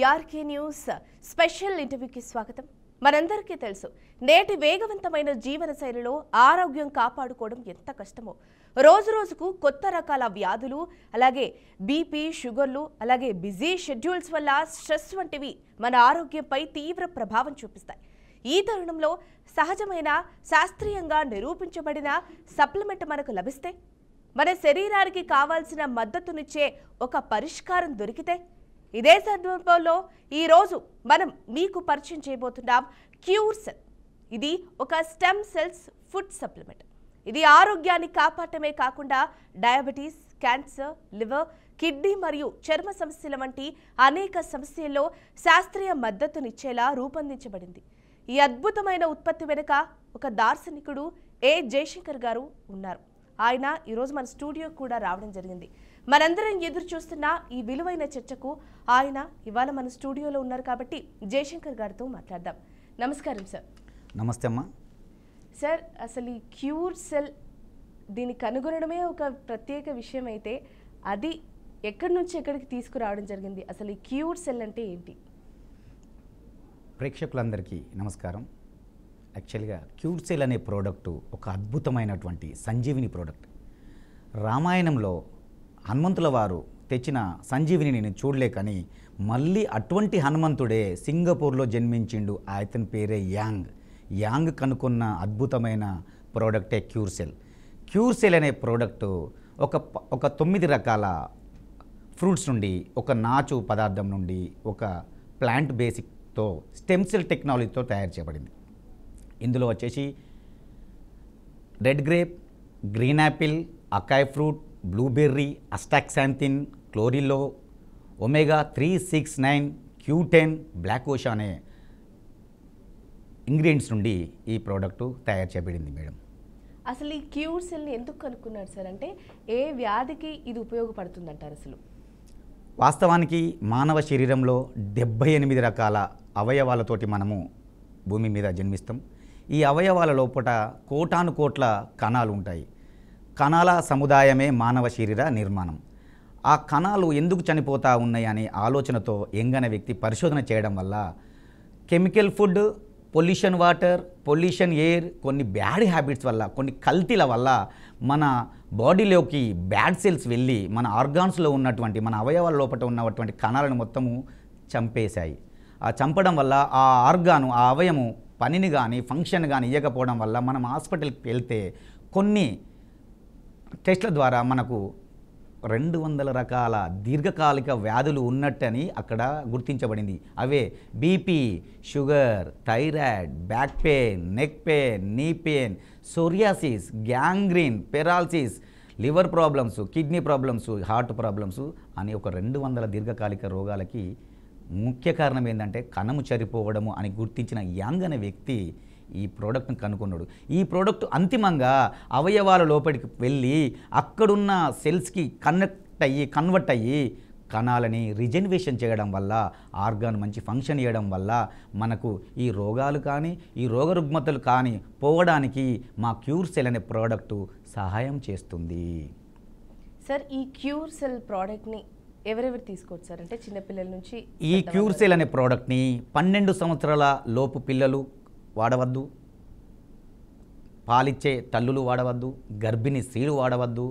RK news special ఇంటర్వ్యూకి స్వాగతం. మనందరికీ తెలుసు, నేటి వేగవంతమైన జీవన శైలిలో ఆరోగ్యం కాపాడుకోవడం ఎంత కష్టమో. రోజు రోజుకు కొత్త రకాల వ్యాధులు, అలాగే బీపీ, షుగర్లు, అలాగే బిజీ షెడ్యూల్స్ వల్ల స్ట్రెస్ వంటివి మన ఆరోగ్యంపై తీవ్ర ప్రభావం చూపిస్తాయి. ఈ తరుణంలో సహజమైన, శాస్త్రీయంగా నిరూపించబడిన సప్లిమెంట్ మనకు లభిస్తే, మన శరీరానికి కావాల్సిన మద్దతునిచ్చే ఒక పరిష్కారం దొరికితే, ఇదే సందర్భంలో ఈరోజు మనం మీకు పరిచయం చేయబోతున్నాం క్యూర్ సెల్. ఇది ఒక స్టెమ్ సెల్స్ ఫుడ్ సప్లిమెంట్. ఇది ఆరోగ్యాన్ని కాపాడటమే కాకుండా డయాబెటీస్, క్యాన్సర్, లివర్, కిడ్నీ మరియు చర్మ సమస్యల వంటి అనేక సమస్యల్లో శాస్త్రీయ మద్దతునిచ్చేలా రూపొందించబడింది. ఈ అద్భుతమైన ఉత్పత్తి వెనుక ఒక దార్శనికుడు జయశంకర్ గారు ఉన్నారు. ఆయన ఈరోజు మన స్టూడియో కూడా రావడం జరిగింది. మనందరం ఎదురు చూస్తున్న ఈ విలువైన చర్చకు ఆయన ఇవాళ మన స్టూడియోలో ఉన్నారు కాబట్టి జయశంకర్ గారితో మాట్లాడదాం. నమస్కారం సార్. నమస్తే అమ్మా. సార్, అసలు ఈ క్యూర్ సెల్ దీన్ని కనుగొనడమే ఒక ప్రత్యేక విషయం అయితే, అది ఎక్కడి నుంచి ఎక్కడికి తీసుకురావడం జరిగింది? అసలు ఈ క్యూర్ సెల్ అంటే ఏంటి? ప్రేక్షకులందరికీ నమస్కారం. యాక్చువల్గా క్యూర్ సెల్ అనే ప్రోడక్టు ఒక అద్భుతమైనటువంటి సంజీవిని ప్రోడక్ట్. రామాయణంలో హనుమంతుల వారు తెచ్చిన సంజీవిని నేను చూడలేకని మళ్ళీ అటువంటి హనుమంతుడే సింగపూర్లో జన్మించిండు. అతని పేరే యాంగ్ కనుక్కున్న అద్భుతమైన ప్రోడక్టే క్యూర్ సెల్. క్యూర్ సెల్ అనే ప్రోడక్టు ఒక 9 రకాల ఫ్రూట్స్ నుండి, ఒక నాచు పదార్థం నుండి, ఒక ప్లాంట్ బేసిక్తో స్టెమ్ సెల్ టెక్నాలజీతో తయారు చేయబడింది. ఇందులో వచ్చేసి red grape, green apple, acai fruit, blueberry, astaxanthin, chlorella, omega 369, Q10, black ఓషా అనే ఇంగ్రీడియంట్స్ నుండి ఈ ప్రోడక్టు తయారు చేయబడింది మేడం. అసలు ఈ క్యూర్ సెల్ని ఎందుకు కనుక్కున్నారు సార్? అంటే ఏ వ్యాధికి ఇది ఉపయోగపడుతుంది అంటారు? అసలు వాస్తవానికి మానవ శరీరంలో 78 రకాల అవయవాలతోటి మనము భూమి మీద జన్మిస్తాం. ఈ అవయవాల లోపల కోటాను కోట్ల కణాలు ఉంటాయి. కణాల సముదాయమే మానవ శరీర నిర్మాణం. ఆ కణాలు ఎందుకు చనిపోతూ ఉన్నాయి అనే ఆలోచనతో ఎంగన వ్యక్తి పరిశోధన చేయడం వల్ల chemical food, pollution water, pollution air, కొన్ని బ్యాడ్ హ్యాబిట్స్ వల్ల, కొన్ని కల్తీల వల్ల మన బాడీలోకి బ్యాడ్ సెల్స్ వెళ్ళి మన ఆర్గాన్స్లో ఉన్నటువంటి, మన అవయవాల లోపల ఉన్నటువంటి కణాలను మొత్తము చంపేశాయి. ఆ చంపడం వల్ల ఆ ఆర్గాను, ఆ అవయము పనిని కానీ ఫంక్షన్ కానీ ఇవ్వకపోవడం వల్ల మనం హాస్పిటల్కి వెళ్తే కొన్ని టెస్ట్ల ద్వారా మనకు 200 రకాల దీర్ఘకాలిక వ్యాధులు ఉన్నట్టని అక్కడ గుర్తించబడింది. అవే BP, sugar, thyroid, back pain, neck pain, knee pain, psoriasis, gangrene, paralysis, liver problems, kidney problems, heart problems అని ఒక 200 దీర్ఘకాలిక రోగాలకి ముఖ్య కారణం ఏంటంటే కణము చనిపోవడము అని గుర్తించిన యాంగ్ అనే వ్యక్తి ఈ ప్రోడక్ట్ని కనుక్కున్నాడు. ఈ ప్రోడక్ట్ అంతిమంగా అవయవాల లోపలికి వెళ్ళి అక్కడున్న సెల్స్కి కన్వర్ట్ అయ్యి కణాలని రిజెనరేషన్ చేయడం వల్ల, ఆర్గాన్ మంచి ఫంక్షన్ చేయడం వల్ల మనకు ఈ రోగాలు కానీ, ఈ రోగ రుగ్మతలు కానీ పోవడానికి మా క్యూర్ సెల్ అనే ప్రోడక్టు సహాయం చేస్తుంది. సార్, ఈ క్యూర్ సెల్ ప్రోడక్ట్ని ఎవరెవరు తీసుకోవచ్చు సార్? అంటే చిన్నపిల్లల నుంచి. ఈ క్యూర్ సెల్ అనే ప్రోడక్ట్ని 12 సంవత్సరాల లోపు పిల్లలు వాడవద్దు, పాలిచ్చే తల్లులు వాడవద్దు, గర్భిణీ స్త్రీలు వాడవద్దు,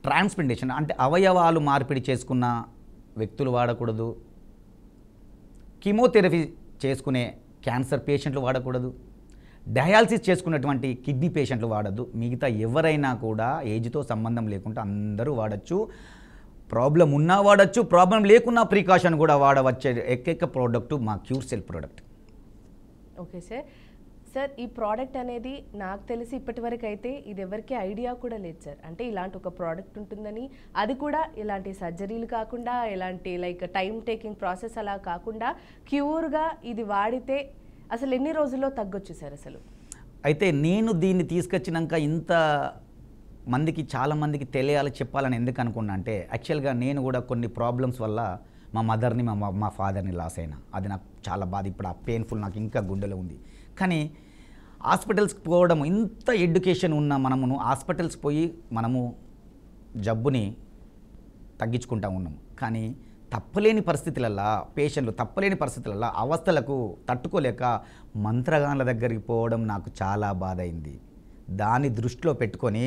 ట్రాన్స్ప్లాంటేషన్ అంటే అవయవాలు మార్పిడి చేసుకున్న వ్యక్తులు వాడకూడదు, కీమోథెరపీ చేసుకునే క్యాన్సర్ పేషెంట్లు వాడకూడదు, డయాలసిస్ చేసుకున్నటువంటి కిడ్నీ పేషెంట్లు వాడద్దు. మిగతా ఎవరైనా కూడా ఏజ్తో సంబంధం లేకుండా అందరూ వాడచ్చు. ప్రాబ్లం ఉన్నా వాడచ్చు, ప్రాబ్లం లేకున్నా ప్రికాషన్ కూడా వాడవచ్చే ఏకైక ప్రోడక్ట్ మా cure cell product. Okay sir. Sir, ఈ ప్రోడక్ట్ అనేది నాకు తెలిసి ఇప్పటివరకు అయితే ఇది ఎవరికి ఐడియా కూడా లేదు సార్. అంటే ఇలాంటి ఒక ప్రోడక్ట్ ఉంటుందని, అది కూడా ఇలాంటి సర్జరీలు కాకుండా, ఇలాంటి లైక్ టైం టేకింగ్ ప్రాసెస్ అలా కాకుండా క్యూర్గా ఇది వాడితే అసలు ఎన్ని రోజుల్లో తగ్గొచ్చు సార్ అసలు? అయితే నేను దీన్ని తీసుకొచ్చినాక ఇంత మందికి, చాలామందికి తెలియాలి, చెప్పాలని ఎందుకు అనుకున్నా అంటే, యాక్చువల్గా నేను కూడా కొన్ని ప్రాబ్లమ్స్ వల్ల మా మదర్ని, మా ఫాదర్ని లాస్ అయినా. అది నాకు చాలా బాధ. ఇప్పుడు ఆ పెయిన్ఫుల్ నాకు ఇంకా గుండెలో ఉంది. కానీ హాస్పిటల్స్కి పోవడం, ఇంత ఎడ్యుకేషన్ ఉన్న మనమును హాస్పిటల్స్కి పోయి మనము జబ్బుని తగ్గించుకుంటా ఉన్నాం. కానీ తప్పలేని పరిస్థితులల్లా పేషెంట్లు తప్పలేని పరిస్థితులల్లా అవస్థలకు తట్టుకోలేక మంత్రగాన్ల దగ్గరికి పోవడం నాకు చాలా బాధ అయింది. దాన్ని దృష్టిలో పెట్టుకొని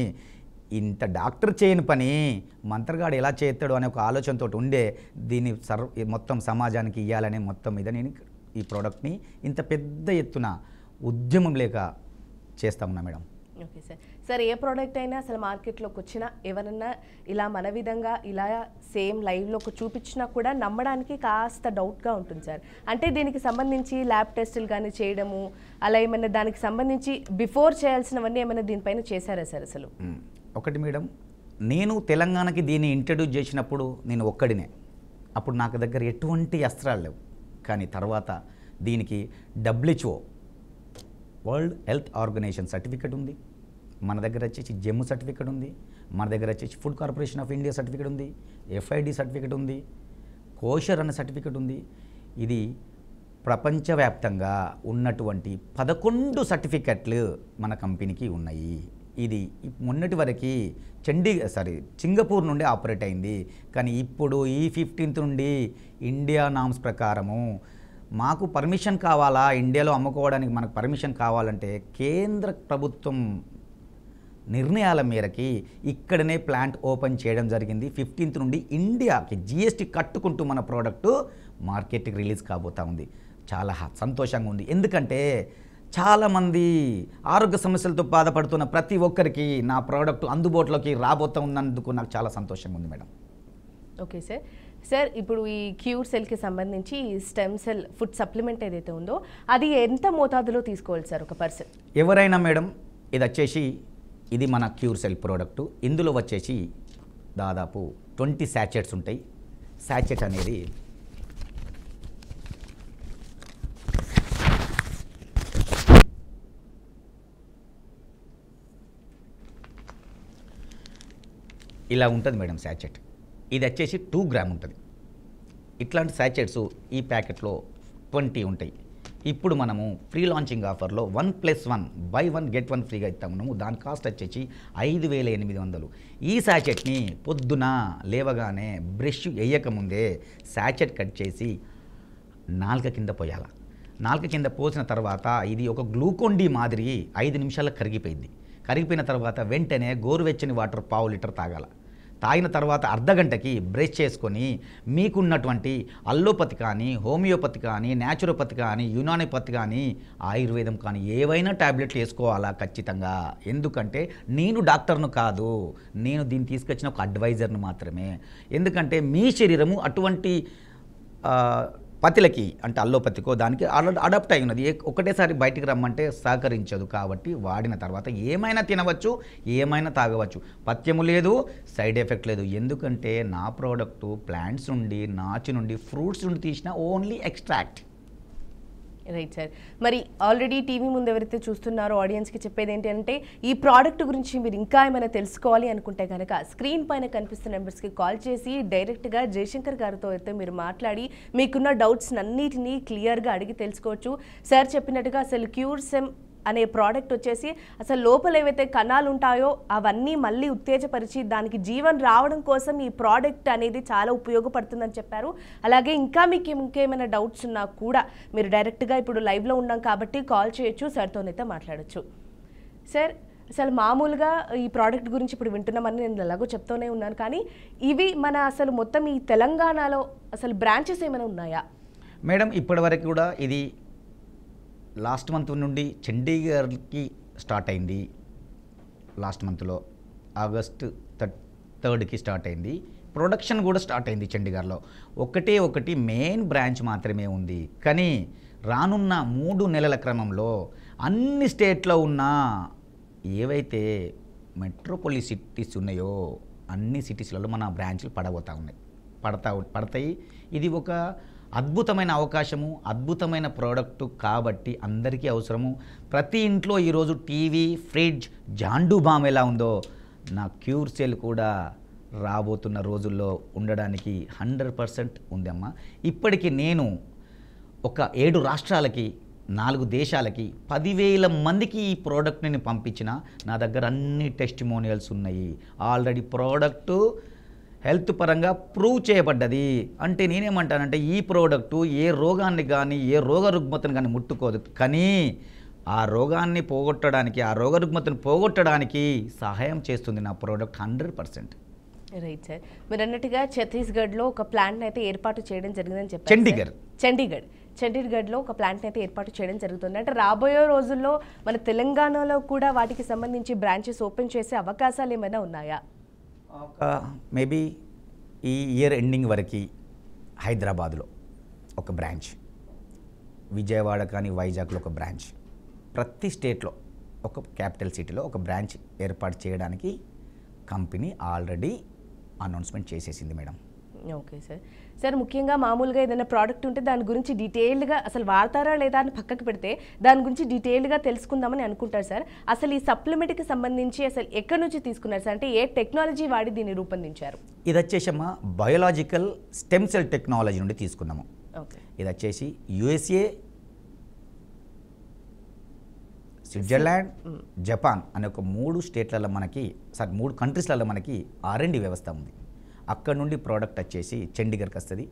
ఇంత డాక్టర్ చేయని పని మంత్రగాడు ఎలా చేస్తాడు అనే ఒక ఆలోచనతో ఉండే దీన్ని మొత్తం సమాజానికి ఇవ్వాలనే మొత్తం మీద నేను ఈ ప్రోడక్ట్ని ఇంత పెద్ద ఎత్తున ఉద్యమం లేక చేస్తా ఉన్నా మేడం. Okay sir. సార్ ఏ ప్రోడక్ట్ అయినా అసలు మార్కెట్లోకి వచ్చినా ఎవరన్నా ఇలా మన విధంగా ఇలా సేమ్ లైవ్లోకి చూపించినా కూడా నమ్మడానికి కాస్త డౌట్గా ఉంటుంది సార్. అంటే దీనికి సంబంధించి ల్యాబ్ టెస్టులు కానీ చేయడము అలా ఏమైనా దానికి సంబంధించి బిఫోర్ చేయాల్సినవన్నీ ఏమైనా దీనిపైన చేశారా సార్ అసలు? ఒకటి మేడం, నేను తెలంగాణకి దీన్ని ఇంట్రడ్యూస్ చేసినప్పుడు నేను ఒక్కడినే. అప్పుడు నాకు దగ్గర ఎటువంటి అస్త్రాలు లేవు. కానీ తర్వాత దీనికి WHO World Health Organization certificate ఉంది, మన దగ్గర వచ్చేసి జెమ్ సర్టిఫికేట్ ఉంది, మన దగ్గర వచ్చేసి food corporation of India certificate ఉంది, FID సర్టిఫికేట్ ఉంది, కోషర్ అన్న సర్టిఫికేట్ ఉంది. ఇది ప్రపంచవ్యాప్తంగా ఉన్నటువంటి 11 సర్టిఫికెట్లు మన కంపెనీకి ఉన్నాయి. ఇది మొన్నటి వరకు సింగపూర్ నుండి ఆపరేట్ అయింది. కానీ ఇప్పుడు ఈ 15th నుండి ఇండియా నామ్స్ ప్రకారము మాకు పర్మిషన్ కావాలా, ఇండియాలో అమ్ముకోవడానికి మనకు పర్మిషన్ కావాలంటే కేంద్ర ప్రభుత్వం నిర్ణయాల మేరకి ఇక్కడనే ప్లాంట్ ఓపెన్ చేయడం జరిగింది. 15th నుండి ఇండియాకి GST కట్టుకుంటూ మన ప్రోడక్టు మార్కెట్కి రిలీజ్ కాబోతా ఉంది. చాలా సంతోషంగా ఉంది. ఎందుకంటే చాలామంది ఆరోగ్య సమస్యలతో బాధపడుతున్న ప్రతి ఒక్కరికి నా ప్రోడక్ట్ అందుబాటులోకి రాబోతూ ఉన్నందుకు నాకు చాలా సంతోషంగా ఉంది మేడం. Okay sir. సార్ ఇప్పుడు ఈ క్యూర్ సెల్కి సంబంధించి స్టెమ్ సెల్ ఫుడ్ సప్లిమెంట్ ఏదైతే ఉందో అది ఎంత మోతాదులో తీసుకోవాలి సార్ ఒక పర్సన్? ఎవరైనా మేడం, ఇది మన క్యూర్ సెల్ ప్రోడక్టు. ఇందులో వచ్చేసి దాదాపు 20 శాచెట్స్ ఉంటాయి. శాచెట్ అనేది ఇలా ఉంటుంది మేడం శాచెట్. ఇది వచ్చేసి 2 గ్రామ్ ఉంటుంది. ఇట్లాంటి శాచెట్స్ ఈ ప్యాకెట్లో 20 ఉంటాయి. ఇప్పుడు మనము ప్రీ లాంచింగ్ ఆఫర్లో 1+1 బై 1 గెట్ 1 ఫ్రీగా ఇస్తాము. దాని కాస్ట్ వచ్చేసి 5,800. ఈ శాచెట్ని పొద్దున లేవగానే బ్రష్ వేయకముందే శాచెట్ కట్ చేసి నాలుక కింద పోయాలి. నాలుక కింద పోసిన తర్వాత ఇది ఒక గ్లూకోన్ డి మాదిరి 5 నిమిషాలకు కరిగిపోయింది. కరిగిపోయిన తర్వాత వెంటనే గోరువెచ్చని వాటర్ 1/2 లీటర్ తాగాలి. తాగిన తర్వాత అర్ధగంటకి బ్రష్ చేసుకొని మీకున్నటువంటి అల్లోపతి కానీ, హోమియోపతి కానీ, న్యాచురోపతి కానీ, యునానిపతి కానీ, ఆయుర్వేదం కానీ ఏవైనా టాబ్లెట్లు వేసుకోవాలా ఖచ్చితంగా. ఎందుకంటే నేను డాక్టర్ను కాదు, నేను దీన్ని తీసుకొచ్చిన ఒక అడ్వైజర్ను మాత్రమే. ఎందుకంటే మీ శరీరము అటువంటి పతిలకి అంటే అల్లోపతికో దానికి అడాప్ట్ అయి ఉన్నది. ఒకటేసారి బయటికి రమ్మంటే సహకరించదు. కాబట్టి వాడిన తర్వాత ఏమైనా తినవచ్చు, ఏమైనా తాగవచ్చు, పథ్యము లేదు, సైడ్ ఎఫెక్ట్ లేదు. ఎందుకంటే నా ప్రోడక్టు ప్లాంట్స్ నుండి, నాచు నుండి, ఫ్రూట్స్ నుండి తీసిన ఓన్లీ ఎక్స్ట్రాక్ట్. Right sir. మరి ఆల్రెడీ టీవీ ముందు ఎవరైతే చూస్తున్నారో ఆడియన్స్కి చెప్పేది ఏంటి అంటే ఈ ప్రోడక్ట్ గురించి మీరు ఇంకా ఏమైనా తెలుసుకోవాలి అనుకుంటే కనుక స్క్రీన్ పైన కనిపిస్తున్న నెంబర్స్కి కాల్ చేసి డైరెక్ట్గా జయశంకర్ గారితో అయితే మీరు మాట్లాడి మీకున్న డౌట్స్ అన్నిటినీ క్లియర్గా అడిగి తెలుసుకోవచ్చు. సార్ చెప్పినట్టుగా అసలు క్యూర్ సెమ్ అనే ప్రోడక్ట్ వచ్చేసి అసలు లోపల ఏవైతే కణాలు ఉంటాయో అవన్నీ మళ్ళీ ఉత్తేజపరిచి దానికి జీవం రావడం కోసం ఈ ప్రోడక్ట్ అనేది చాలా ఉపయోగపడుతుందని చెప్పారు. అలాగే ఇంకా మీకు ఇంకేమైనా డౌట్స్ ఉన్నా కూడా మీరు డైరెక్ట్గా ఇప్పుడు లైవ్లో ఉన్నాం కాబట్టి కాల్ చేయొచ్చు, సార్తోనైతే మాట్లాడచ్చు. సార్ అసలు మామూలుగా ఈ ప్రోడక్ట్ గురించి ఇప్పుడు వింటున్నామని నేను ఎలాగో చెప్తూనే ఉన్నాను, కానీ ఇవి మన అసలు మొత్తం ఈ తెలంగాణలో అసలు బ్రాంచెస్ ఏమైనా ఉన్నాయా? మేడం ఇప్పటివరకు కూడా ఇది లాస్ట్ మంత్ నుండి చండీగఢ్కి స్టార్ట్ అయింది. లాస్ట్ మంత్లో ఆగస్ట్ 3కి స్టార్ట్ అయింది. ప్రొడక్షన్ కూడా స్టార్ట్ అయింది చండీగఢ్లో. ఒకటి మెయిన్ బ్రాంచ్ మాత్రమే ఉంది. కానీ రానున్న 3 నెలల క్రమంలో అన్ని స్టేట్లో ఉన్న ఏవైతే మెట్రోపాలిస్ సిటీస్ ఉన్నాయో అన్ని సిటీస్లలో మన బ్రాంచ్లు పడతాయి. ఇది ఒక అద్భుతమైన అవకాశము, అద్భుతమైన ప్రోడక్టు కాబట్టి అందరికీ అవసరము. ప్రతి ఇంట్లో ఈరోజు టీవీ, ఫ్రిడ్జ్, జాండూ బామ్ ఎలా ఉందో నా క్యూర్ సెల్ కూడా రాబోతున్న రోజుల్లో ఉండడానికి 100% ఉందమ్మా. ఇప్పటికీ నేను ఒక 7 రాష్ట్రాలకి, 4 దేశాలకి 10,000 మందికి ఈ ప్రోడక్ట్ని నేను పంపించిన. నా దగ్గర అన్ని టెస్టిమోనియల్స్ ఉన్నాయి. ఆల్రెడీ ప్రోడక్టు హెల్త్ పరంగా ప్రూవ్ చేయబడ్డది. అంటే నేనేమంటానంటే ఈ ప్రోడక్టు ఏ రోగాన్ని కానీ ఏ రోగ రుగ్మతను కానీ ముట్టుకోదు, కానీ ఆ రోగాన్ని పోగొట్టడానికి ఆ రోగ రుగ్మతను పోగొట్టడానికి సహాయం చేస్తుంది నా ప్రోడక్ట్ 100%. రైట్ సార్, మీరు అన్నట్టుగా ఛత్తీస్గఢ్లో ఒక ప్లాంట్ అయితే ఏర్పాటు చేయడం జరిగిందని చెప్పారు. చండీగఢ్లో ఒక ప్లాంట్ అయితే ఏర్పాటు చేయడం జరుగుతుంది. అంటే రాబోయే రోజుల్లో మన తెలంగాణలో కూడా వాటికి సంబంధించి బ్రాంచెస్ ఓపెన్ చేసే అవకాశాలు ఏమైనా ఉన్నాయా? మేబీ ఈ ఇయర్ ఎండింగ్ వరకు హైదరాబాద్లో ఒక బ్రాంచ్, విజయవాడ కానీ వైజాగ్లో ఒక బ్రాంచ్, ప్రతి స్టేట్లో ఒక క్యాపిటల్ సిటీలో ఒక బ్రాంచ్ ఏర్పాటు చేయడానికి కంపెనీ ఆల్రెడీ అనౌన్స్మెంట్ చేసేసింది మేడం. Okay sir. సార్ ముఖ్యంగా మామూలుగా ఏదైనా ప్రోడక్ట్ ఉంటే దాని గురించి డీటెయిల్డ్గా అసలు వాడతారా లేదా అని పక్కకు పెడితే దాని గురించి డీటెయిల్డ్గా తెలుసుకుందామని అనుకుంటారు సార్. అసలు ఈ సప్లిమెంట్కి సంబంధించి అసలు ఎక్కడి నుంచి తీసుకున్నారు సార్? అంటే ఏ టెక్నాలజీ వాడి దీన్ని రూపొందించారు? ఇది వచ్చేసమ్మా బయోలాజికల్ స్టెమ్ సెల్ టెక్నాలజీ నుండి తీసుకున్నాము. ఓకే. ఇది వచ్చేసి యుఎస్ఏ, స్విట్జర్లాండ్, జపాన్ అనే ఒక 3 స్టేట్లలో మనకి 3 కంట్రీస్లలో మనకి R&D వ్యవస్థ ఉంది. అక్కడ నుండి ప్రోడక్ట్ వచ్చేసి చండీగఢ్కి వస్తుంది.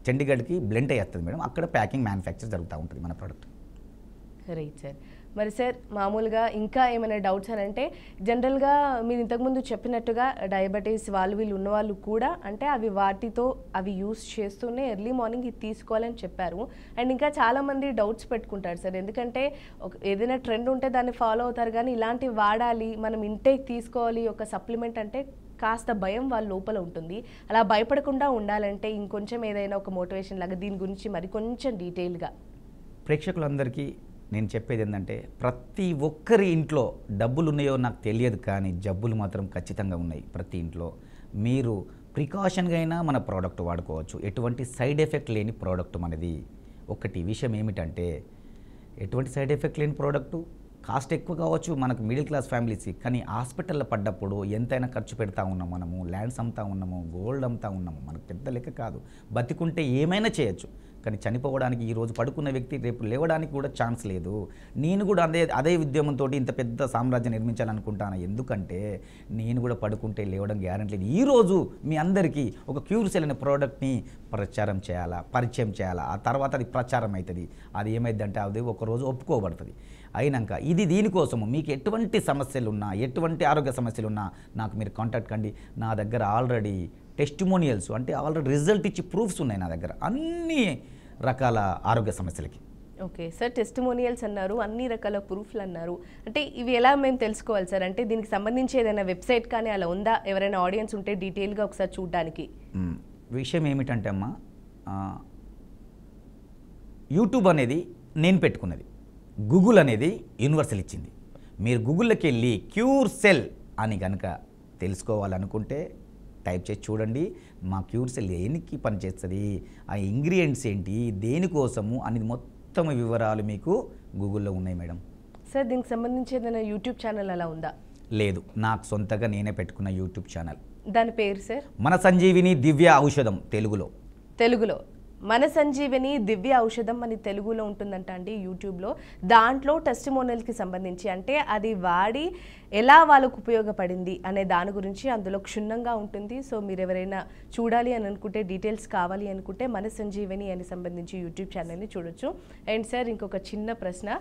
చండీగఢ్కి బ్లెండ్ అయ్యి వస్తుంది మేడం. అక్కడ ప్యాకింగ్ మ్యానుఫ్యాక్చర్ జరుగుతూ ఉంటుంది మన ప్రోడక్ట్. Right sir. మరి సార్ మామూలుగా ఇంకా ఏమైనా డౌట్స్ అని అంటే జనరల్గా మీరు ఇంతకుముందు చెప్పినట్టుగా డయాబెటీస్ వీళ్ళు ఉన్నవాళ్ళు కూడా అంటే అవి యూస్ చేస్తూనే ఎర్లీ మార్నింగ్ ఇది తీసుకోవాలని చెప్పారు. అండ్ ఇంకా చాలామంది డౌట్స్ పెట్టుకుంటారు సార్, ఎందుకంటే ఏదైనా ట్రెండ్ ఉంటే దాన్ని ఫాలో అవుతారు, కానీ ఇలాంటివి వాడాలి మనం ఇంటేక్ తీసుకోవాలి ఒక సప్లిమెంట్ అంటే కాస్త భయం వాళ్ళ లోపల ఉంటుంది. అలా భయపడకుండా ఉండాలంటే ఇంకొంచెం ఏదైనా ఒక మోటివేషన్ లాగా దీని గురించి మరి కొంచెం డీటెయిల్గా ప్రేక్షకులందరికీ నేను చెప్పేది ఏంటంటే ప్రతి ఒక్కరి ఇంట్లో డబ్బులు ఉన్నాయో నాకు తెలియదు, కానీ జబ్బులు మాత్రం ఖచ్చితంగా ఉన్నాయి ప్రతి ఇంట్లో. మీరు ప్రికాషన్గా అయినా మన ప్రోడక్ట్ వాడుకోవచ్చు. ఎటువంటి సైడ్ ఎఫెక్ట్ లేని ప్రోడక్ట్ మనది. ఒకటి విషయం ఏమిటంటే ఎటువంటి సైడ్ ఎఫెక్ట్ లేని ప్రోడక్టు, కాస్ట్ ఎక్కువ కావచ్చు మనకు మిడిల్ క్లాస్ ఫ్యామిలీస్కి, కానీ హాస్పిటల్లో పడ్డప్పుడు ఎంతైనా ఖర్చు పెడతా ఉన్నాము, మనము ల్యాండ్స్ అమ్ముతా ఉన్నాము, గోల్డ్ అమ్ముతా ఉన్నాము, మనకు పెద్ద లెక్క కాదు. బతికుంటే ఏమైనా చేయొచ్చు, కానీ చనిపోవడానికి ఈరోజు పడుకున్న వ్యక్తి రేపు లేవడానికి కూడా ఛాన్స్ లేదు. నేను కూడా అదే ఉద్యమంతో ఇంత పెద్ద సామ్రాజ్యం నిర్మించాలనుకుంటాను. ఎందుకంటే నేను కూడా పడుకుంటే లేవడం గ్యారెంటీ లేదు. ఈరోజు మీ అందరికీ ఒక క్యూర్ సెల్ అనే ప్రోడక్ట్ని పరిచయం చేయాలా, ఆ తర్వాత అది ప్రచారం అవుతుంది. అది ఏమైందంటే అది ఒకరోజు ఒప్పుకోబడుతుంది. అయినాక ఇది దీనికోసము మీకు ఎటువంటి సమస్యలు ఉన్నా, ఎటువంటి ఆరోగ్య సమస్యలు ఉన్నా నాకు మీరు కాంటాక్ట్ కండి. నా దగ్గర ఆల్రెడీ టెస్టిమోనియల్స్ అంటే ఆల్రెడీ రిజల్ట్ ఇచ్చి ప్రూఫ్స్ ఉన్నాయి నా దగ్గర అన్ని రకాల ఆరోగ్య సమస్యలకి. ఓకే సార్, టెస్టిమోనియల్స్ అన్నారు, అన్ని రకాల ప్రూఫ్లు అన్నారు. అంటే ఇవి ఎలా మేము తెలుసుకోవాలి సార్? అంటే దీనికి సంబంధించి ఏదైనా వెబ్సైట్ కానీ అలా ఉందా? ఎవరైనా ఆడియన్స్ ఉంటే డీటెయిల్గా ఒకసారి చూడడానికి. విషయం ఏమిటంటే అమ్మా, యూట్యూబ్ అనేది నేను పెట్టుకున్నది, గూగుల్ అనేది యూనివర్సల్ ఇచ్చింది. మీరు గూగుల్లోకి వెళ్ళి క్యూర్ సెల్ అని కనుక తెలుసుకోవాలనుకుంటే టైప్ చేసి చూడండి. మా క్యూర్ సెల్ దేనికి పనిచేస్తుంది, ఆ ఇంగ్రీడియంట్స్ ఏంటి, దేనికోసము అనేది మొత్తం వివరాలు మీకు గూగుల్లో ఉన్నాయి మేడం. సార్ దీనికి సంబంధించి ఏదైనా యూట్యూబ్ ఛానల్ అలా ఉందా? లేదు, నాకు సొంతగా నేనే పెట్టుకున్న యూట్యూబ్ ఛానల్. దాని పేరు సార్? మన సంజీవిని దివ్య ఔషధం. తెలుగులో మన సంజీవిని దివ్య ఔషధం అని తెలుగులో ఉంటుందంట అండి యూట్యూబ్లో. దాంట్లో టెస్టిమోనియల్కి సంబంధించి అంటే అది వాడి ఎలా వాళ్ళకు ఉపయోగపడింది అనే దాని గురించి అందులో క్షుణ్ణంగా ఉంటుంది. సో మీరు ఎవరైనా చూడాలి అని అనుకుంటే, డీటెయిల్స్ కావాలి అనుకుంటే మన సంజీవిని అని సంబంధించి యూట్యూబ్ ఛానల్ని చూడొచ్చు. అండ్ సార్ ఇంకొక చిన్న ప్రశ్న,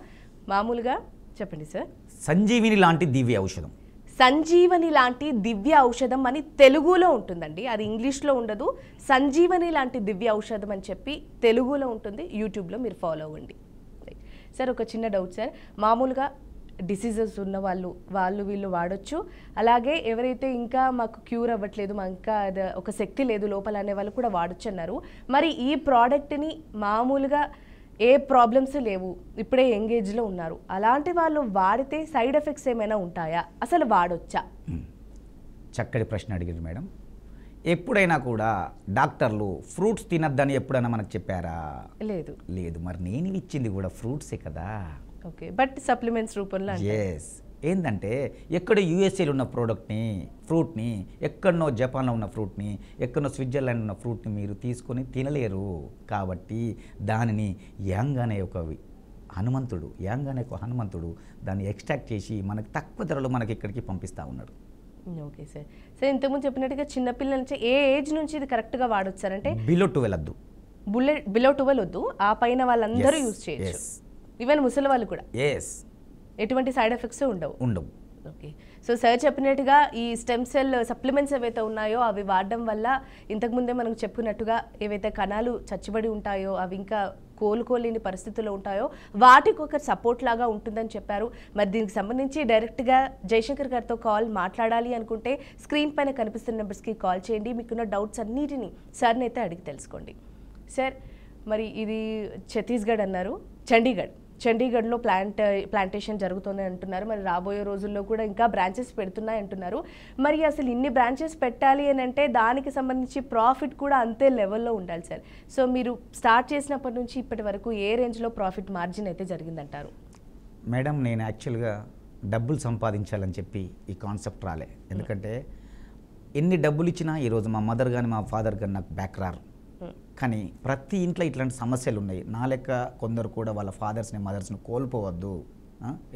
మామూలుగా చెప్పండి సార్. సంజీవిని లాంటి దివ్య ఔషధం, సంజీవని లాంటి దివ్య ఔషధం అని తెలుగులో ఉంటుందండి, అది ఇంగ్లీష్లో ఉండదు. సంజీవని లాంటి దివ్య ఔషధం అని చెప్పి తెలుగులో ఉంటుంది. యూట్యూబ్లో మీరు ఫాలో అవ్వండి. సార్ ఒక చిన్న డౌట్ సార్, మామూలుగా డిసీజెస్ ఉన్న వాళ్ళు వీళ్ళు వాడొచ్చు, అలాగే ఎవరైతే ఇంకా మాకు క్యూర్ అవ్వట్లేదు, మా ఇంకా ఒక శక్తి లేదు లోపల అనే వాళ్ళు కూడా వాడొచ్చు అన్నారు. మరి ఈ ప్రోడక్ట్ని మామూలుగా ఏ ప్రాబ్లమ్స్ లేవు, ఇప్పుడే యంగేజ్లో ఉన్నారు, అలాంటి వాళ్ళు వాడితే సైడ్ ఎఫెక్ట్స్ ఏమైనా ఉంటాయా, అసలు వాడొచ్చా? చక్కటి ప్రశ్న అడిగారు మేడం. ఎప్పుడైనా కూడా డాక్టర్లు ఫ్రూట్స్ తినద్దని ఎప్పుడైనా మనకు చెప్పారా? లేదు. మరి నేను ఇచ్చింది కూడా ఫ్రూట్సే కదా. ఓకే, బట్ సప్లిమెంట్స్ రూపంలో. ఎస్, ఏంటంటే ఎక్కడ యూఎస్ఏలో ఉన్న ఫ్రూట్ని ఎక్కడనో జపాన్లో ఉన్న ఫ్రూట్ని, ఎక్కడనో స్విట్జర్లాండ్ ఉన్న ఫ్రూట్ని మీరు తీసుకొని తినలేరు. కాబట్టి దానిని యాంగ్ అనే ఒక హనుమంతుడు దాన్ని ఎక్స్ట్రాక్ట్ చేసి మనకి తక్కువ ధరలో మనకి ఇక్కడికి పంపిస్తూ ఉన్నాడు. Okay sir. సార్ ఇంతకుముందు చెప్పినట్టుగా చిన్నపిల్లల నుంచి ఏ ఏజ్ నుంచి ఇది కరెక్ట్గా వాడొచ్చు సార్? అంటే బిలో 12 వద్దు, బిలో 12 వద్దు, ఆ పైన వాళ్ళందరూ యూజ్ చేయొచ్చు, ఈవెన్ ముసలి వాళ్ళు కూడా ఎటువంటి సైడ్ ఎఫెక్ట్స్ ఉండవు. ఓకే. సో సార్ చెప్పినట్టుగా ఈ స్టెమ్ సెల్ సప్లిమెంట్స్ ఏవైతే ఉన్నాయో అవి వాడడం వల్ల ఇంతకుముందే మనం చెప్పుకున్నట్టుగా ఏవైతే కణాలు చచ్చిబడి ఉంటాయో అవి ఇంకా కోలుకోలేని పరిస్థితుల్లో ఉంటాయో వాటికి ఒక సపోర్ట్ లాగా ఉంటుందని చెప్పారు. మరి దీనికి సంబంధించి డైరెక్ట్గా జయశంకర్ గారితో కాల్ మాట్లాడాలి అనుకుంటే స్క్రీన్ పైన కనిపిస్తున్న నెంబర్స్కి కాల్ చేయండి. మీకున్న డౌట్స్ అన్నిటినీ సార్ని అయితే అడిగి తెలుసుకోండి. సార్ మరి ఇది ఛత్తీస్గఢ్ అన్నారు, చండీగఢ్లో ప్లాంటేషన్ జరుగుతుంది అంటున్నారు. మరి రాబోయే రోజుల్లో కూడా ఇంకా బ్రాంచెస్ పెడుతున్నాయి అంటున్నారు. మరి అసలు ఇన్ని బ్రాంచెస్ పెట్టాలి అని అంటే దానికి సంబంధించి ప్రాఫిట్ కూడా అంతే లెవెల్లో ఉండాలి సార్. సో మీరు స్టార్ట్ చేసినప్పటి నుంచి ఇప్పటి వరకు ఏ రేంజ్లో ప్రాఫిట్ మార్జిన్ అయితే జరిగిందంటారు? మేడం, నేను యాక్చువల్గా డబ్బులు సంపాదించాలని చెప్పి ఈ కాన్సెప్ట్ రాలే. ఎందుకంటే ఎన్ని డబ్బులు ఇచ్చినా ఈరోజు మా మదర్ కానీ మా ఫాదర్ కానీ నాకు బ్యాక్ రారు. కానీ ప్రతి ఇంట్లో ఇట్లాంటి సమస్యలు ఉన్నాయి. నా లెక్క కొందరు కూడా వాళ్ళ ఫాదర్స్ని మదర్స్ని కోల్పోవద్దు,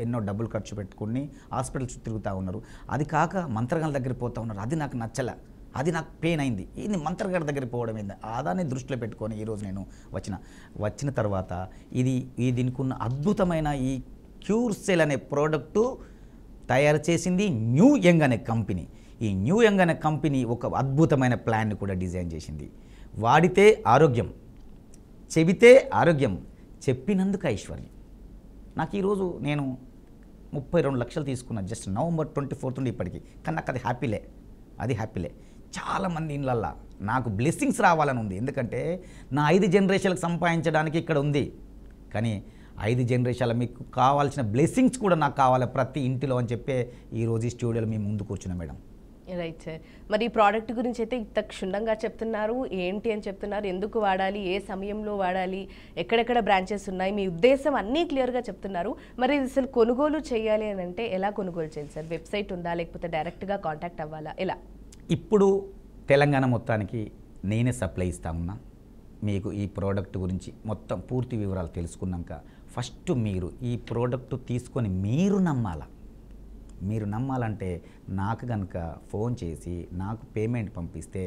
ఎన్నో డబ్బులు ఖర్చు పెట్టుకుని హాస్పిటల్స్ తిరుగుతూ ఉన్నారు. అది కాక మంత్రగాళ్ళ దగ్గర పోతూ ఉన్నారు. అది నాకు నచ్చలే, అది నాకు పెయిన్ అయింది. ఇది మంత్రగాడి దగ్గర పోవడం ఏంది, ఆదాన్ని దృష్టిలో పెట్టుకొని ఈరోజు నేను వచ్చిన తర్వాత దీనికి ఉన్న అద్భుతమైన ఈ క్యూర్ సెల్ అనే ప్రోడక్టు తయారు చేసింది న్యూ యంగ్ అనే కంపెనీ. ఈ న్యూ యంగ్ అనే కంపెనీ ఒక అద్భుతమైన ప్లాన్ని కూడా డిజైన్ చేసింది. వాడితే ఆరోగ్యం, చెబితే ఆరోగ్యం, చెప్పినందుకు ఐశ్వర్యం. నాకు ఈరోజు నేను 32 లక్షలు తీసుకున్నా జస్ట్ నవంబర్ 24 నుండి ఇప్పటికీ. కానీ నాకు అది హ్యాపీలే. చాలామంది ఇళ్ళల్లో నాకు బ్లెస్సింగ్స్ రావాలని ఉంది. ఎందుకంటే నా 5 జనరేషన్లకు సంపాదించడానికి ఇక్కడ ఉంది. కానీ 5 జనరేషన్ల మీకు కావాల్సిన బ్లెస్సింగ్స్ కూడా నాకు కావాలి ప్రతి ఇంటిలో అని చెప్పే ఈరోజు ఈ స్టూడియోలో మేము ముందు కూర్చున్నాం మేడం. Right sir. మరి ఈ ప్రోడక్ట్ గురించి అయితే ఇంత క్షుణ్ణంగా చెప్తున్నారు, ఏంటి అని చెప్తున్నారు, ఎందుకు వాడాలి, ఏ సమయంలో వాడాలి, ఎక్కడెక్కడ బ్రాంచెస్ ఉన్నాయి, మీ ఉద్దేశం అన్నీ క్లియర్గా చెప్తున్నారు. మరి అసలు కొనుగోలు చేయాలి అని అంటే ఎలా కొనుగోలు చేయాలి సార్? వెబ్సైట్ ఉందా, లేకపోతే డైరెక్ట్గా కాంటాక్ట్ అవ్వాలా, ఎలా? ఇప్పుడు తెలంగాణ మొత్తానికి నేనే సప్లై ఇస్తా ఉన్నా. మీకు ఈ ప్రోడక్ట్ గురించి మొత్తం పూర్తి వివరాలు తెలుసుకున్నాక ఫస్ట్ మీరు ఈ ప్రోడక్ట్ తీసుకొని మీరు నమ్మాలంటే నాకు కనుక ఫోన్ చేసి నాకు పేమెంట్ పంపిస్తే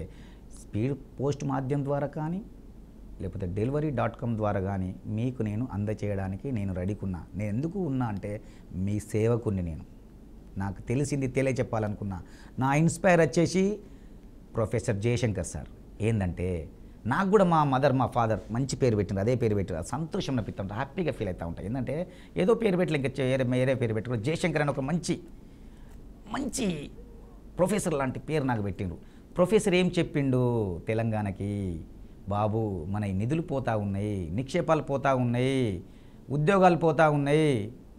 స్పీడ్ పోస్ట్ మాధ్యమం ద్వారా కానీ లేకపోతే delivery.com ద్వారా కానీ మీకు నేను అందచేయడానికి నేను రెడీగా ఉన్నా. నేను ఎందుకు ఉన్నా అంటే మీ సేవకుని నేను. నాకు తెలిసింది తెలియచెప్పాలనుకున్నా. నా ఇన్స్పైర్ వచ్చేసి ప్రొఫెసర్ జయశంకర్ సార్. ఏంటంటే నాకు కూడా మా మదర్ మా ఫాదర్ మంచి పేరు పెట్టినారు, అదే పేరు పెట్టారు. సంతోషం అనిపిస్తుంటారు, హ్యాపీగా ఫీల్ అవుతూ ఉంటాయి. ఏంటంటే ఏదో పేరు పెట్టలే, ఇంకా వేరే పేరు పెట్టుకుని జయశంకర్ అని ఒక మంచి ప్రొఫెసర్ లాంటి పేరు నాకు పెట్టిండ్రు. ప్రొఫెసర్ ఏం చెప్పిండు తెలంగాణకి, బాబు మన నిధులు పోతూ ఉన్నాయి, నిక్షేపాలు పోతూ ఉన్నాయి, ఉద్యోగాలు పోతూ ఉన్నాయి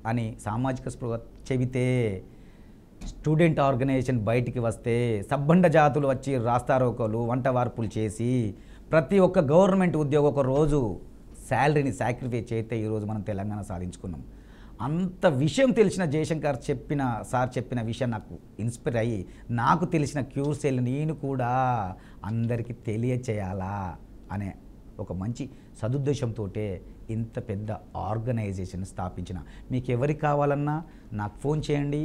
అని సామాజిక స్పృహ చెబితే స్టూడెంట్ ఆర్గనైజేషన్ బయటికి వస్తే సబ్బండ జాతులు వచ్చి రాస్తారోకోలు వంట వార్పులు చేసి ప్రతి ఒక్క గవర్నమెంట్ ఉద్యోగం ఒక రోజు శాలరీని సాక్రిఫై చేస్తే ఈరోజు మనం తెలంగాణ సాధించుకున్నాం. అంత విషయం తెలిసిన జయశంకర్ సార్ చెప్పిన విషయం నాకు ఇన్స్పైర్ అయ్యి నాకు తెలిసిన క్యూర్ సెల్ నేను కూడా అందరికీ తెలియచేయాలా అనే ఒక మంచి సదుద్దేశంతో ఇంత పెద్ద ఆర్గనైజేషన్ స్థాపించిన. మీకు ఎవరికి కావాలన్నా నాకు ఫోన్ చేయండి,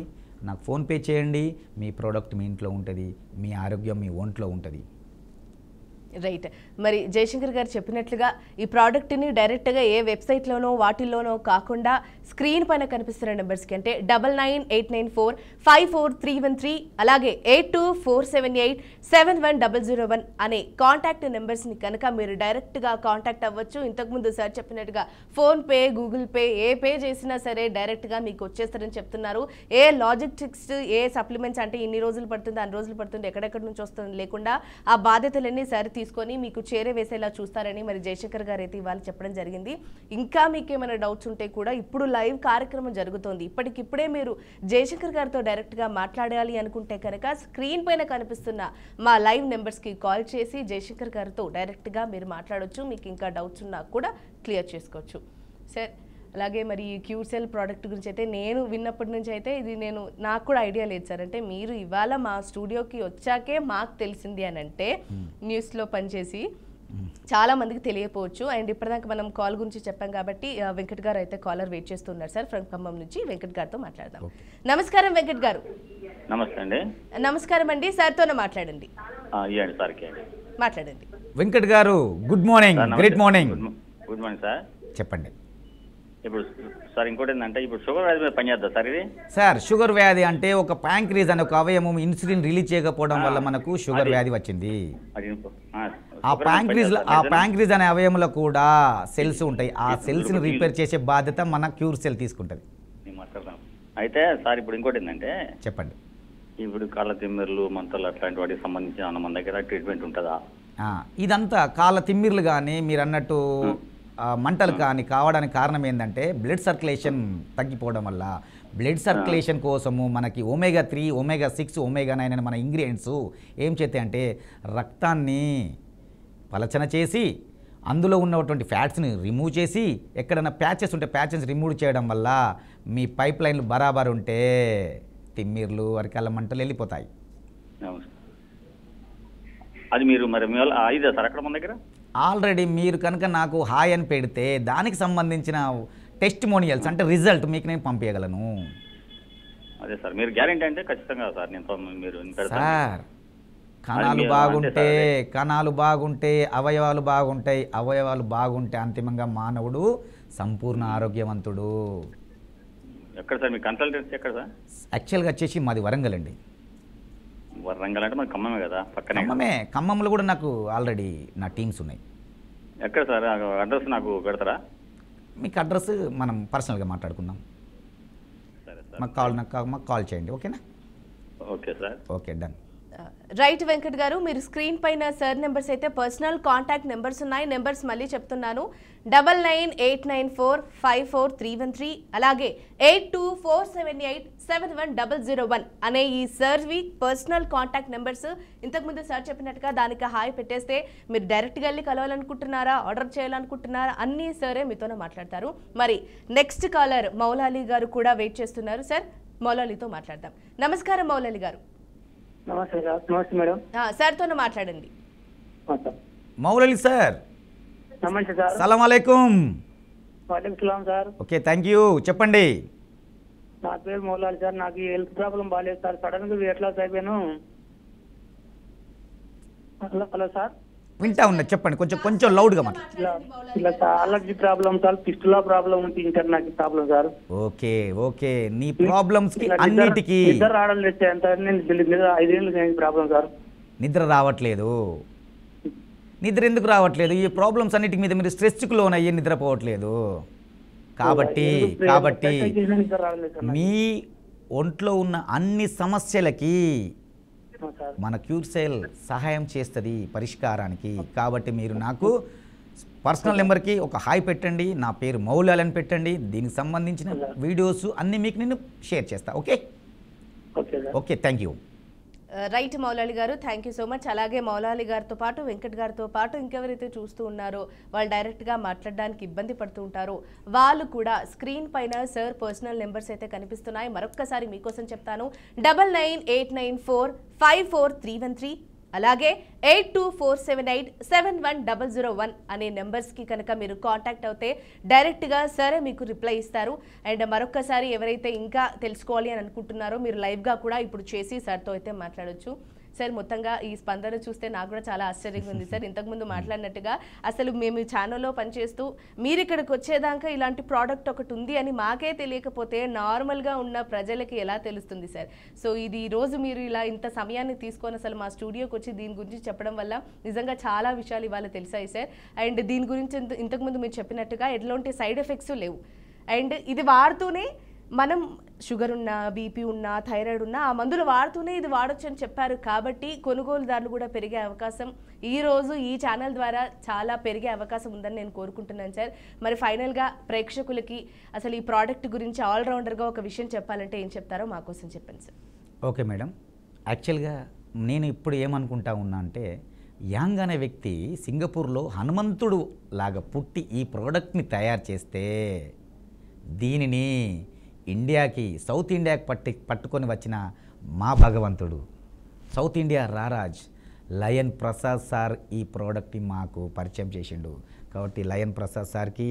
నాకు ఫోన్పే చేయండి. మీ ప్రోడక్ట్ మీ ఇంట్లో ఉంటుంది, మీ ఆరోగ్యం మీ ఒంట్లో ఉంటుంది. రైట్. మరి జయశంకర్ గారు చెప్పినట్లుగా ఈ ప్రోడక్ట్ని డైరెక్ట్గా ఏ వెబ్సైట్లోనో వాటిల్లోనో కాకుండా స్క్రీన్ పైన కనిపిస్తున్న నెంబర్స్కి అంటే 9989454313 అలాగే 8247871001 అనే కాంటాక్ట్ నెంబర్స్ని కనుక మీరు డైరెక్ట్గా కాంటాక్ట్ అవ్వచ్చు. ఇంతకుముందు సార్ చెప్పినట్టుగా ఫోన్పే, గూగుల్ పే ఏ పే చేసినా సరే డైరెక్ట్గా మీకు వచ్చేస్తారని చెప్తున్నారు. ఏ లాజిస్టిక్స్, ఏ సప్లిమెంట్స్ అంటే ఇన్ని రోజులు పడుతుంది, అన్ని రోజులు పడుతుంది, ఎక్కడెక్కడ నుంచి వస్తుంది లేకుండా ఆ బాధ్యతలన్నీ సరి తీసుకొని మీకు చేరవేసేలా చూస్తారని మరి జయశంకర్ గారు అయితే ఇవాళ చెప్పడం జరిగింది. ఇంకా మీకు ఏమైనా డౌట్స్ ఉంటే కూడా ఇప్పుడు లైవ్ కార్యక్రమం జరుగుతోంది. ఇప్పటికిప్పుడే మీరు జయశంకర్ గారితో డైరెక్ట్గా మాట్లాడాలి అనుకుంటే కనుక స్క్రీన్ పైన కనిపిస్తున్న మా లైవ్ నెంబర్స్కి కాల్ చేసి జయశంకర్ గారితో డైరెక్ట్గా మీరు మాట్లాడవచ్చు. మీకు ఇంకా డౌట్స్ ఉన్నా కూడా క్లియర్ చేసుకోవచ్చు. సార్ అలాగే మరి ఈ క్యూర్ సెల్ ప్రోడక్ట్ గురించి అయితే నేను విన్నప్పటి నుంచి అయితే ఇది నాకు కూడా ఐడియా లేదు సార్. అంటే మీరు ఇవాళ మా స్టూడియోకి వచ్చాకే మాకు తెలిసింది అని అంటే న్యూస్లో పనిచేసి చాలా మందికి తెలియకపోవచ్చు. అండ్ ఇప్పటిదాకా మనం కాల్ గురించి చెప్పాం కాబట్టి వెంకట్ గారు అయితే కాలర్ వెయిట్ చేస్తున్నారు సార్ ఫ్రమ్ ఖమ్మం నుంచి. వెంకట్ గారితో మాట్లాడదాం. నమస్కారం వెంకట్ గారు. నమస్తే అండి. నమస్కారం అండి, సార్తోనే మాట్లాడండి. ఇవ్వండి సార్కి. మాట్లాడండి. వెంకట్ గారు good morning. Great morning. Good morning sir. చెప్పండి. ఇప్పుడు సార్ ఇంకోటి ఏంటంటే ఇప్పుడు షుగర్ వ్యాధి మీద పనిచేద్దా సార్ ఇది? సార్ షుగర్ వ్యాధి అంటే ఒక ప్యాంక్రీజ్ అనే ఒక అవయవం ఇన్సులిన్ రిలీజ్ చేయకపోవడం వల్ల మనకు షుగర్ వ్యాధి వచ్చింది. ఆ ప్యాంక్రీజ్ అనే అవయవంలో కూడా సెల్స్ ఉంటాయి. ఆ సెల్స్ని రిపేర్ చేసే బాధ్యత మన క్యూర్ సెల్ తీసుకుంటుంది. అయితే సార్ ఇప్పుడు ఇంకోటి ఏంటంటే చెప్పండి. ఇప్పుడు కాళ్ళ తిమ్మిర్లు మంటలు అట్లాంటి వాటికి సంబంధించి మన దగ్గర ట్రీట్మెంట్ ఉంటుందా? ఇదంతా కాళ్ళ తిమ్మిర్లు కానీ మీరు అన్నట్టు మంటలు కానీ కావడానికి కారణం ఏంటంటే బ్లడ్ సర్క్యులేషన్ తగ్గిపోవడం వల్ల. బ్లడ్ సర్క్యులేషన్ కోసము మనకి omega-3, omega-6, omega-9 అనే మన ఇంగ్రీడియంట్స్ ఏం చేస్తాయి అంటే రక్తాన్ని పలచన చేసి అందులో ఉన్నటువంటి ఫ్యాట్స్ని రిమూవ్ చేసి ఎక్కడైనా ప్యాచెస్ ఉంటే ప్యాచెస్ రిమూవ్ చేయడం వల్ల మీ పైప్ లైన్లు బరాబర్ ఉంటే తిమ్మిర్లు అరికాళ్ళ మంటలు వెళ్ళిపోతాయి. అది మీరు మరి ఇదే సార్ అక్కడ మన దగ్గర ఆల్రెడీ మీరు కనుక నాకు హాయ్ అని పెడితే దానికి సంబంధించిన టెస్టిమోనియల్స్ అంటే రిజల్ట్ మీకు నేను పంపించగలను. అదే సార్ మీరు గ్యారెంటీ అంటే ఖచ్చితంగా సార్ మీరు సార్ కణాలు బాగుంటే అవయవాలు బాగుంటాయి. అవయవాలు బాగుంటే అంతిమంగా మానవుడు సంపూర్ణ ఆరోగ్యవంతుడు. ఎక్కడ సార్ మీ కన్సల్టెన్సీ ఎక్కడ సార్? యాక్చువల్గా వచ్చేసి మాది వరంగల్ అండి. వరంగల్ అంటే మరి ఖమ్మమే కదా పక్కనే? ఖమ్మంలో కూడా నాకు ఆల్రెడీ నా టీమ్స్ ఉన్నాయి. ఎక్కడ సార్ అడ్రస్ నాకు పెడతారా? మీకు అడ్రస్ మనం పర్సనల్గా మాట్లాడుకుందాం. సరే సార్ మాకు కాల్ చేయండి. ఓకేనా? Okay sir. Okay done. Right Venkat గారు, మీరు స్క్రీన్ పైన సార్ నెంబర్స్ అయితే పర్సనల్ కాంటాక్ట్ నెంబర్స్ ఉన్నాయి. నెంబర్స్ మళ్ళీ చెప్తున్నాను. 9989454313 అలాగే 8247871001 అనే ఈ సర్వి పర్సనల్ కాంటాక్ట్ నెంబర్స్. ఇంతకుముందు సార్ చెప్పినట్టుగా దానికి హాయ్ పెట్టేస్తే మీరు డైరెక్ట్గా వెళ్ళి కలవాలనుకుంటున్నారా, ఆర్డర్ చేయాలనుకుంటున్నారా, అన్నీ సరే మీతోనే మాట్లాడతారు. మరి నెక్స్ట్ కాలర్ మౌలాలి గారు కూడా వెయిట్ చేస్తున్నారు. సార్ మౌలాలితో మాట్లాడదాం. నమస్కారం మౌలాలి గారు. నమస్తే సార్. నమస్తే మేడం. సార్తోనే మాట్లాడండి. మౌలాలి సార్. నమస్తే సార్. సలాం అలైకుం. వాలేకుం సలాం సార్. Okay thank you. చెప్పండి. నా పేరు మౌలాలి సార్. నాకు హెల్త్ ప్రాబ్లం బాగాలేదు సార్. సడన్ గా వెయిట్ లాస్ అయిపోయాను. Hello sir. వింటా ఉన్నా, చెప్పండి. కొంచెం లౌడ్గా మాట్లాడండి. ఇలా అలర్జీ ప్రాబ్లం సార్, పిస్టులా ప్రాబ్లం ఉంది, ఇంకా నాకు ప్రాబ్లం సార్. ఓకే నీ ప్రాబ్లమ్స్ కి అన్నిటికీ నిద్ర రావడం లేదు సార్. ఎంత 5 ఏళ్ళు ప్రాబ్లం సార్. నిద్ర రావట్లేదు. నిద్ర ఎందుకు రావట్లేదు? ఈ ప్రాబ్లమ్స్ అన్నిటి మీద మీరు స్ట్రెస్కి లోనయ్యి నిద్రపోవట్లేదు. కాబట్టి మీ ఒంట్లో ఉన్న అన్ని సమస్యలకి మన క్యూర్ సెల్ సహాయం చేస్తుంది పరిష్కారానికి. కాబట్టి మీరు నాకు పర్సనల్ నెంబర్కి ఒక హాయ్ పెట్టండి, నా పేరు మౌలాలి అని పెట్టండి. దీనికి సంబంధించిన వీడియోస్ అన్నీ మీకు నేను షేర్ చేస్తా. Okay thank you. Right Moula Ali గారు, థ్యాంక్ యూ సో మచ్. అలాగే మౌలాలి గారితో పాటు వెంకట్ గారితో పాటు ఇంకెవరైతే చూస్తూ ఉన్నారో వాళ్ళు డైరెక్ట్గా మాట్లాడడానికి ఇబ్బంది పడుతూ ఉంటారో వాళ్ళు కూడా స్క్రీన్ పైన సార్ పర్సనల్ నెంబర్స్ అయితే కనిపిస్తున్నాయి. మరొక్కసారి మీకోసం చెప్తాను. 9989454313 అలాగే 8247871001 అనే నెంబర్స్కి కనుక మీరు కాంటాక్ట్ అవుతే డైరెక్ట్గా సరే మీకు రిప్లై ఇస్తారు. అండ్ మరొక్కసారి ఎవరైతే ఇంకా తెలుసుకోవాలి అని అనుకుంటున్నారో మీరు లైవ్గా కూడా ఇప్పుడు చేసి సార్తో అయితే మాట్లాడొచ్చు. సార్ మొత్తంగా ఈ స్పందన చూస్తే నాకు కూడా చాలా ఆశ్చర్యంగా ఉంది సార్. ఇంతకుముందు మాట్లాడినట్టుగా అసలు మేము ఛానల్లో పనిచేస్తూ మీరు ఇక్కడికి వచ్చేదాకా ఇలాంటి ప్రోడక్ట్ ఒకటి ఉంది అని మాకే తెలియకపోతే నార్మల్గా ఉన్న ప్రజలకి ఎలా తెలుస్తుంది సార్? సో ఇది ఈరోజు మీరు ఇలా ఇంత సమయాన్ని తీసుకొని అసలు మా స్టూడియోకి వచ్చి దీని గురించి చెప్పడం వల్ల నిజంగా చాలా విషయాలు ఇవాళ తెలిసాయి సార్. అండ్ దీని గురించి ఇంతకుముందు మీరు చెప్పినట్టుగా ఎట్లాంటి సైడ్ ఎఫెక్ట్స్ లేవు. అండ్ ఇది వాడుతూనే మనం షుగర్ ఉన్నా, బీపీ ఉన్నా, థైరాయిడ్ ఉన్నా ఆ మందులు వాడుతూనే ఇది వాడొచ్చు అని చెప్పారు. కాబట్టి కొనుగోలుదారులు కూడా పెరిగే అవకాశం ఈరోజు ఈ ఛానల్ ద్వారా చాలా పెరిగే అవకాశం ఉందని నేను కోరుకుంటున్నాను సార్. మరి ఫైనల్గా ప్రేక్షకులకి అసలు ఈ ప్రోడక్ట్ గురించి ఆల్రౌండర్గా ఒక విషయం చెప్పాలంటే ఏం చెప్తారో మా కోసం చెప్పండి సార్. Okay madam. యాక్చువల్గా నేను ఇప్పుడు ఏమనుకుంటా ఉన్నా అంటే యాంగ్ అనే వ్యక్తి సింగపూర్లో హనుమంతుడు లాగా పుట్టి ఈ ప్రోడక్ట్ని తయారు చేస్తే దీనిని ఇండియాకి సౌత్ ఇండియాకి పట్టుకొని వచ్చిన మా భగవంతుడు సౌత్ ఇండియా రారాజ్ లయన్ ప్రసాద్ సార్ ఈ ప్రోడక్ట్ని మాకు పరిచయం చేసిండు. కాబట్టి లయన్ ప్రసాద్ సార్కి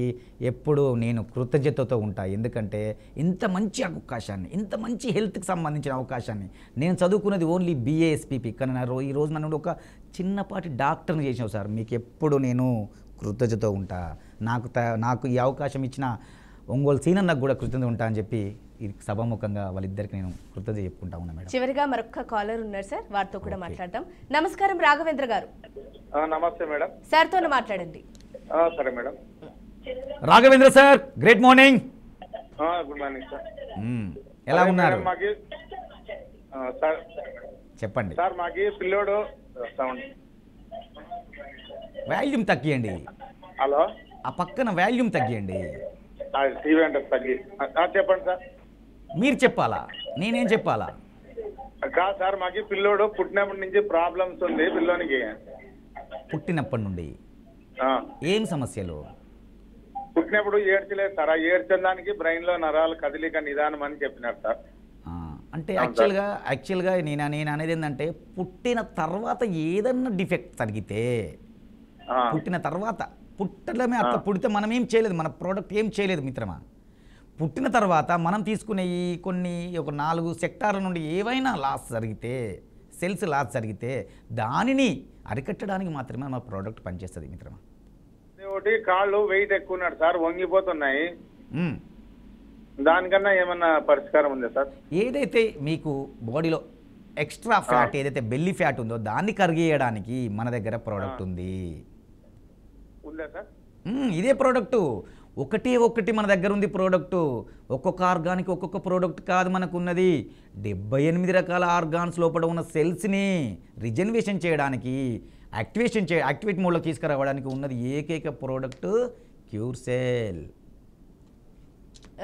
ఎప్పుడు నేను కృతజ్ఞతతో ఉంటా. ఎందుకంటే ఇంత మంచి అవకాశాన్ని, ఇంత మంచి హెల్త్కి సంబంధించిన అవకాశాన్ని, నేను చదువుకున్నది ఓన్లీ BASPP, కానీ ఈ రోజు నన్ను ఒక చిన్నపాటి డాక్టర్ని చేసావు సార్. మీకు ఎప్పుడు నేను కృతజ్ఞతతో ఉంటా. నాకు ఈ అవకాశం ఇచ్చిన ఒంగోలు సీనన్నకు కూడా కృతజ్ఞత ఉంటా అని చెప్పి ఈ సభాముఖంగా వాళ్ళిద్దరికి నేను కృతజ్ఞత చెప్పుకుంటా ఉన్నా మేడం. చివరిగా మరొక కాలర్ ఉన్నారు సార్, వారితో కూడా మాట్లాడదాం. నమస్కారం రాఘవేంద్ర గారు. నమస్తే మేడం. సార్తో మాట్లాడండి. సరే madam. Raghavendra sir, great morning. Good morning sir. ఎలా ఉన్నారు? మాకి సార్ చెప్పండి సార్. మాకి పిల్లోడు సౌండ్ వాల్యూమ్ తగ్గియండి. హలో, ఆ పక్కన వాల్యూమ్ తగ్గియండి. టీవీ అంటే తగ్గి చెప్పండి సార్. మీరు చెప్పాలా, నేనేం చెప్పాలా? కాదు సార్, మాకి పిల్లోడు పుట్టినప్పటి నుంచి ప్రాబ్లమ్స్ ఉంది పిల్లోనికి. పుట్టినప్పటి నుండి ఏం సమస్యలు? పుట్టినప్పుడు ఏడ్చలేదు సార్. ఆ ఏడ్చడానికి బ్రెయిన్ లో నరాలు కదలిక నిదానం అని చెప్పినారు సార్. అంటే యాక్చువల్గా నేను అనేది ఏంటంటే, పుట్టిన తర్వాత ఏదన్నా డిఫెక్ట్ జరిగితే, పుట్టిన తర్వాత పుట్టడమే అట్లా పుడితే మనం ఏం చేయలేదు, మన ప్రోడక్ట్ ఏం చేయలేదు మిత్రమా. పుట్టిన తర్వాత మనం తీసుకునే ఈ కొన్ని ఒక 4 సెక్టార్ల నుండి ఏవైనా లాస్ జరిగితే, సెల్స్ లాస్ జరిగితే దానిని అరికట్టడానికి మాత్రమే మన ప్రోడక్ట్ పనిచేస్తుంది మిత్రమా. ఒకటి కాళ్ళు వెయిట్ ఎక్కువ ఉన్నాడు సార్, వంగిపోతున్నాయి. దానికన్నా ఏమన్నా పరిష్కారం ఉందా సార్? ఏదైతే మీకు బాడీలో ఎక్స్ట్రా ఫ్యాట్, ఏదైతే బెల్లీ ఫ్యాట్ ఉందో దాన్ని కరిగేయడానికి మన దగ్గర ప్రోడక్ట్ ఉంది. ఉందా సార్? ఇదే ప్రోడక్టు ఒకటి మన దగ్గర ఉంది ప్రోడక్టు. ఒక్కొక్క ఆర్గానికి ఒక్కొక్క ప్రోడక్ట్ కాదు మనకు ఉన్నది. 78 రకాల ఆర్గాన్స్ లోపల ఉన్న సెల్స్ని రిజనరేషన్ చేయడానికి, యాక్టివేట్ మోడ్లో తీసుకురావడానికి ఉన్నది ఏకైక product cure cell.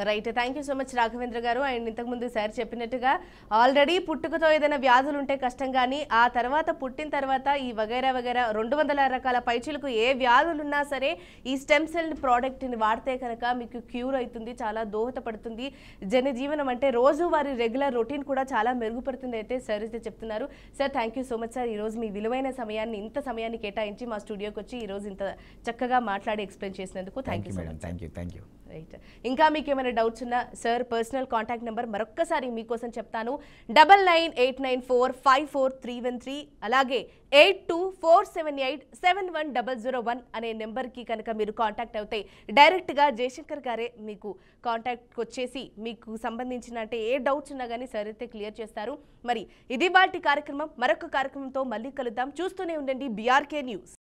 Right, thank you so much Raghavendra గారు. అండ్ ఇంతకుముందు సార్ చెప్పినట్టుగా ఆల్రెడీ పుట్టుకతో ఏదైనా వ్యాధులు ఉంటే కష్టం, కానీ ఆ తర్వాత పుట్టిన తర్వాత ఈ వగైరా 200 రకాల పైచీలకు ఏ వ్యాధులున్నా సరే ఈ స్టెమ్ సెల్ ప్రోడక్ట్ని వాడితే కనుక మీకు క్యూర్ అవుతుంది, చాలా దోహదపడుతుంది. జనజీవనం అంటే రోజువారీ రెగ్యులర్ రొటీన్ కూడా చాలా మెరుగుపడుతుంది అయితే సార్ అయితే చెప్తున్నారు. Sir thank you so much sir. ఈరోజు మీ విలువైన సమయాన్ని, ఇంత సమయాన్ని కేటాయించి మా స్టూడియోకి వచ్చి ఈరోజు ఇంత చక్కగా మాట్లాడి ఎక్స్ప్లెయిన్ చేసినందుకు thank you madam. Thank you. Right, ఇంకా మీకు ఏమైనా డౌట్స్ ఉన్నా సార్ పర్సనల్ కాంటాక్ట్ నెంబర్ మరొక్కసారి మీకోసం చెప్తాను. 9989454313, అలాగే 8247871001 అనే నెంబర్కి కనుక మీరు కాంటాక్ట్ అవుతే డైరెక్ట్గా జయశంకర్ గారే మీకు కాంటాక్ట్కి వచ్చేసి మీకు సంబంధించిన అంటే ఏ డౌట్స్ ఉన్నా కానీ సార్ అయితే క్లియర్ చేస్తారు. మరి ఇది వాటి కార్యక్రమం. మరొక కార్యక్రమంతో మళ్ళీ కలుద్దాం. చూస్తూనే ఉండండి BRK న్యూస్.